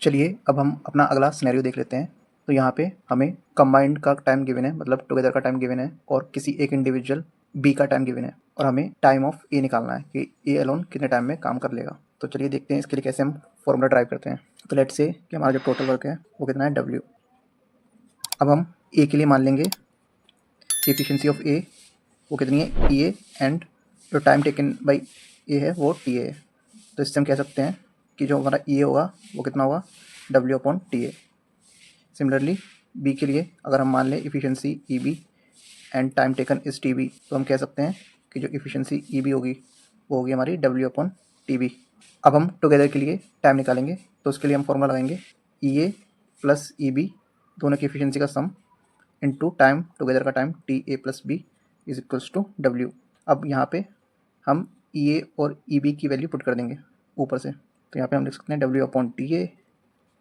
चलिए अब हम अपना अगला सिनेरियो देख लेते हैं। तो यहाँ पे हमें कंबाइंड का टाइम गिवन है, मतलब टुगेदर का टाइम गिवन है, और किसी एक इंडिविजुअल बी का टाइम गिवन है, और हमें टाइम ऑफ ए निकालना है कि ए अलोन कितने टाइम में काम कर लेगा। तो चलिए देखते हैं इसके लिए कैसे हम फॉर्मूला ड्राइव करते हैं। तो लेट्स से कि हमारा जो टोटल वर्क है वो कितना है, डब्ल्यू। अब हम ए के लिए मान लेंगे कि एफिशिएंसी ऑफ ए वो कितनी है, ई ए, एंड जो टाइम टेकन बाई ए है वो टी ए है। तो इससे हम कह सकते हैं कि जो हमारा ई ए होगा वो कितना होगा, W upon T A. Similarly B के लिए अगर हम मान लें efficiency E B and time taken is T B, तो हम कह सकते हैं कि जो इफिशिएंसी ई बी होगी वो होगी हमारी डब्ल्यू अपॉन टी बी। अब हम टुगेदर के लिए टाइम निकालेंगे, तो उसके लिए हम फॉर्मूला लगाएंगे ई ए प्लस ई बी दोनों की इफिशिएंसी का सम इनटू टाइम टुगेदर का time T A plus B is equals to W. अब यहाँ पे हम ई ए और ई बी की वैल्यू पुट कर देंगे ऊपर से, तो यहाँ पे हम लिख सकते हैं W upon T A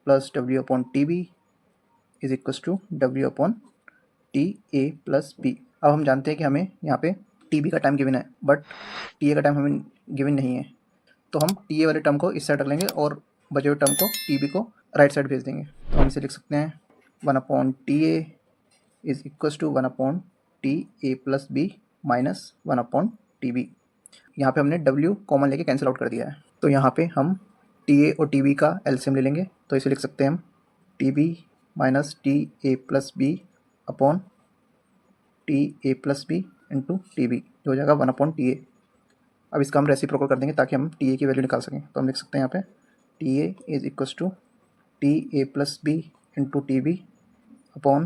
plus W upon T B is equals to W upon T A plus B. अब हम जानते हैं कि हमें यहाँ पे टी बी का टाइम गिवन है, बट टी ए का टाइम हमें गिवन नहीं है, तो हम टी ए वाले टर्म को इस साइड रख लेंगे और बचे हुए टर्म को टी बी को राइट साइड भेज देंगे। तो हम इसे लिख सकते हैं one upon T A is equals to one upon T A plus B minus one upon T B. यहाँ पे हमने डब्ल्यू कॉमन लेके कैंसिल आउट कर दिया है, तो यहाँ पे हम टी ए और टी बी का एलसीएम ले लेंगे। तो इसे लिख सकते हैं हम T B minus T A plus B upon T A plus B into T B, जो हो जाएगा वन अपॉन टी ए। अब इसका हम रेसिप्रोकल कर देंगे ताकि हम टी ए की वैल्यू निकाल सकें। तो हम लिख सकते हैं यहाँ पे T A is equals to T A plus B into T B upon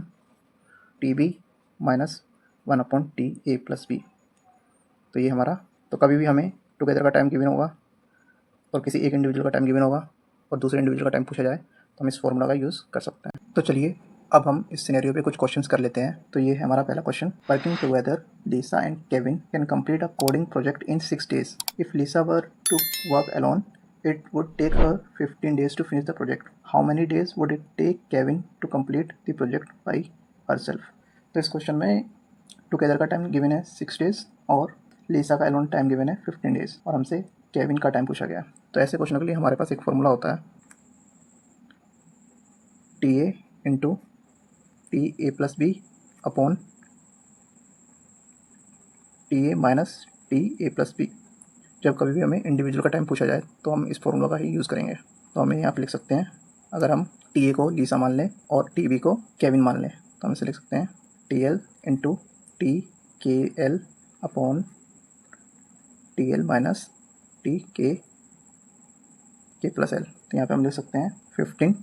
T B minus one upon T A plus B. तो ये हमारा, तो कभी भी हमें टुगेदर का टाइम गिवन होगा और किसी एक इंडिविजुअल का टाइम गिवन होगा और दूसरे इंडिविजुअल का टाइम पूछा जाए तो हम इस फॉर्मूला का यूज़ कर सकते हैं। तो चलिए अब हम इस सिनेरियो पे कुछ क्वेश्चंस कर लेते हैं। तो ये है हमारा पहला question, working together Lisa and Kevin can complete a coding project in 6 days। If Lisa were to work alone it would take her 15 days to finish the project. How many days would it take Kevin to complete the project by herself? तो इस question में together का time given है 6 days और लीसा का Elon time given है 15 days, और हमसे केविन का टाइम पूछा गया। तो ऐसे क्वेश्चन के लिए हमारे पास एक फॉर्मूला होता है T A into T A plus B upon T A minus T A plus B. जब कभी भी हमें इंडिविजुअल का टाइम पूछा जाए तो हम इस फॉर्मूला का ही यूज़ करेंगे। तो हमें यहाँ पे लिख सकते हैं, अगर हम टी ए को लीसा मान लें और टी बी को केविन मान लें, तो हम इसे लिख सकते हैं टी एल इंटू टी के L upon T L minus T के प्लस एल। तो यहाँ पे हम लिख सकते हैं 15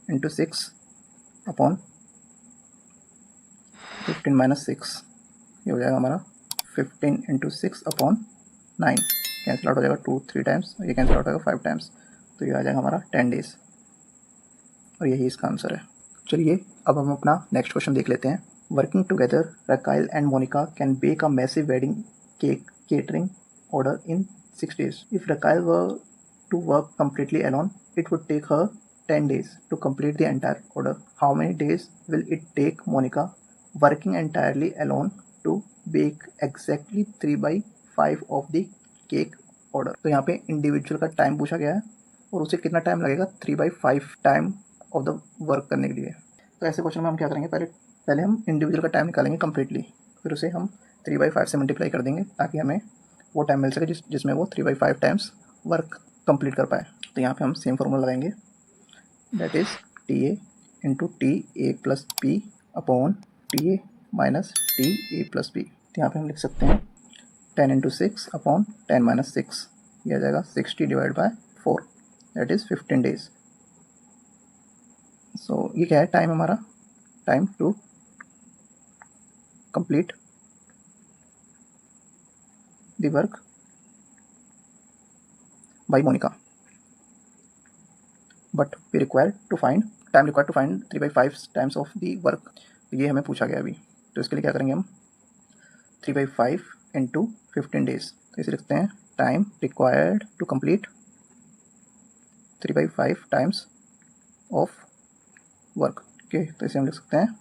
इंटू 6 अपॉन 15 माइनस 6, ये हो जाएगा हमारा 15 इंटू 6 अपॉन 9। कैंसिल आउट हो जाएगा 2 3 टाइम्स, ये कैंसिल आउट हो जाएगा 5 टाइम्स, तो ये आ जाएगा हमारा 10 days, और यही इसका आंसर है। चलिए अब हम अपना नेक्स्ट क्वेश्चन देख लेते हैं। Working together Kyle and Monica can bake a massive wedding cake catering order in 6 days। If Kyle were to work completely alone, it would take her 10 days to complete the entire order. How many days will it take Monica, working entirely alone, to bake exactly 3/5 of the cake order? तो यहाँ पे individual का time पूछा गया है और उसे कितना टाइम लगेगा 3/5 टाइम ऑफ द वर्क करने के लिए। तो ऐसे क्वेश्चन में हम क्या करेंगे, पहले हम इंडिविजुअल का टाइम निकालेंगे कम्प्लीटली, फिर उसे हम 3/5 से मल्टीप्लाई कर देंगे ताकि हमें वो टाइम मिल सके जिसमें वो 3/5 टाइम्स वर्क कंप्लीट कर पाए। तो यहाँ पे हम सेम फॉर्मूला लगाएंगे, that is T A into T A plus B upon T A minus T A plus B. तो यहाँ पे हम लिख सकते हैं 10 इंटू 6 अपॉन 10 माइनस 6, यह आ जाएगा 60 divide by 4, that is 15 days। So ये क्या है, टाइम हमारा, time to complete the work by Monica, but we require to find time required to find 3/5 times of the work. तो ये हमें पूछा गया अभी, तो इसके लिए क्या करेंगे हम 3/5 इंटू 15 days। तो इसे लिखते हैं time required to complete 3/5 times of work. Okay, तो इसे हम लिख सकते हैं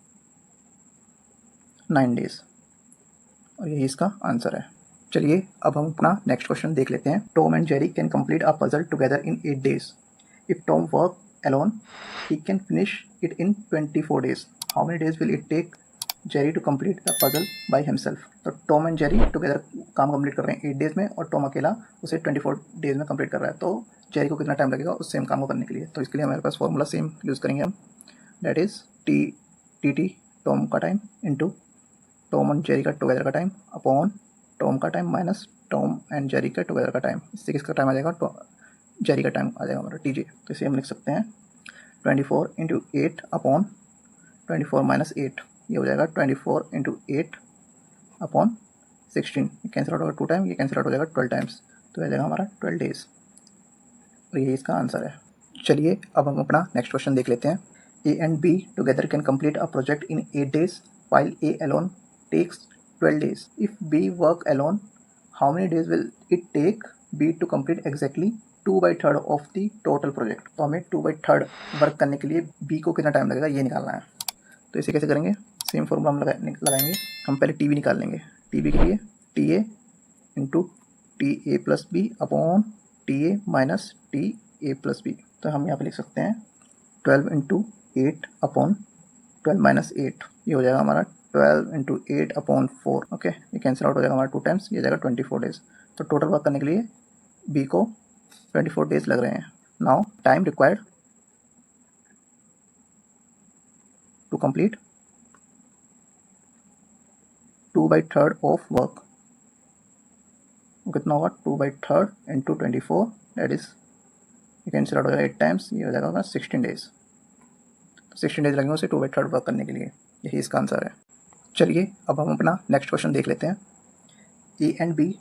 9 days, और यही इसका आंसर है। चलिए अब हम अपना नेक्स्ट क्वेश्चन देख लेते हैं। Tom and Jerry can complete a puzzle together in 8 days। If Tom work alone, he can finish it in 24 days. How many days will it take Jerry to complete the puzzle by himself? तो Tom and Jerry together काम complete कर रहे हैं 8 days में और Tom अकेला उसे 24 days में कंप्लीट कर रहा है। तो जेरी को कितना टाइम लगेगा उस सेम काम को करने के लिए? तो इसके लिए हमारे पास फॉर्मूला सेम यूज़ करेंगे हम, दैट इज़ टी टॉम का time into Tom and Jerry का टुगेदर का टाइम अपॉन टॉम का time minus Tom and Jerry का टुगेदर का टाइम। इससे किसका टाइम आ जाएगा? जेरी का टाइम आ जाएगा हमारा टीजे। तो इसे हम लिख सकते हैं 24 इंटू 8 अपॉन 24 माइनस 8, ये हो जाएगा 24 इंटू 8 अपॉन 16। ये कैंसिल आउट होगा 2 टाइम, ये कैंसिल आउट हो जाएगा 12 टाइम्स, तो यह जाएगा हमारा 12 डेज। और यही इसका आंसर है। चलिए अब हम अपना नेक्स्ट क्वेश्चन देख लेते हैं। A and B together can complete a project in 8 days while A alone takes 12 days. If B work alone, how many days will it take B to complete exactly 2/3 of the total project? तो हमें 2/3 work करने के लिए B को कितना time लगेगा ये निकालना है। तो इसे कैसे करेंगे? सेम फॉर्मूला हम लगाएंगे। हम पहले टी बी निकाल लेंगे। टी बी के लिए T A into T A plus B upon T A minus T A plus B. तो हम यहाँ पे लिख सकते हैं 12 इंटू 8 अपॉन 12 माइनस 8, ये हो जाएगा हमारा 12 इंटू 8 अपॉन 4। ओके, ये कैंसिल आउट हो जाएगा हमारा 2 टाइम्स, ये जाएगा 24 डेज। तो टोटल वर्क करने के लिए बी को 24 डेज लग रहे हैं। Now time required to complete 2/3 of work, कितना होगा? 2/3 इंटू 24, दैट इज ये कैंसिल आउट हो जाएगा 8 टाइम्स, ये हो जाएगा 16 डेज। 16 डेज लगेंगे उसे 2/3 वर्क करने के लिए, यही इसका आंसर है। चलिए अब हम अपना नेक्स्ट क्वेश्चन देख लेते हैं। A and B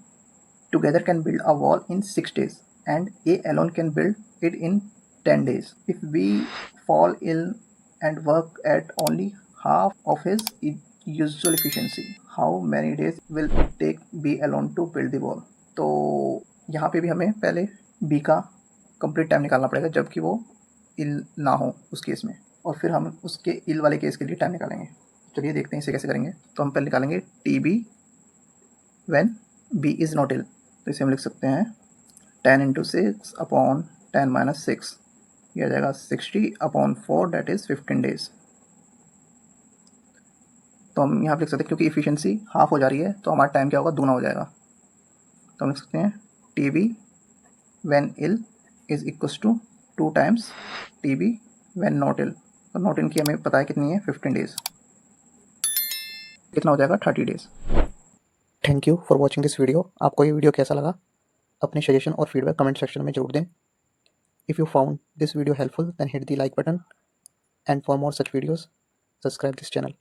together can build a wall in 6 days and A alone can build it in 10 days. If B fall ill and work at only half of his usual efficiency, how many days will it take B alone to build the wall? तो यहाँ पे भी हमें पहले B का complete time निकालना पड़ेगा जबकि वो इल ना हो उस केस में, और फिर हम उसके इल वाले केस के लिए टाइम निकालेंगे। चलिए देखते हैं इसे कैसे करेंगे। तो हम पहले निकालेंगे T B when B is not ill. तो इसे हम लिख सकते हैं 10 इंटू 6 अपॉन 10 माइनस 6, यह आ जाएगा 60 अपॉन 4, दैट इज़ 15 डेज। तो हम यहाँ पे लिख सकते हैं क्योंकि इफिशिएंसी हाफ हो जा रही है तो हमारा टाइम क्या होगा? दूना हो जाएगा। तो हम लिख सकते हैं T B when ill is equals to 2 times T B when not ill. तो नॉट इल की हमें पता है कितनी है? 15 डेज। कितना हो जाएगा? 30 days. Thank you for watching this video. आपको ये वीडियो कैसा लगा? अपने सजेशन और फीडबैक कमेंट सेक्शन में जरूर दें। If you found this video helpful then hit the like button and for more such videos subscribe this channel.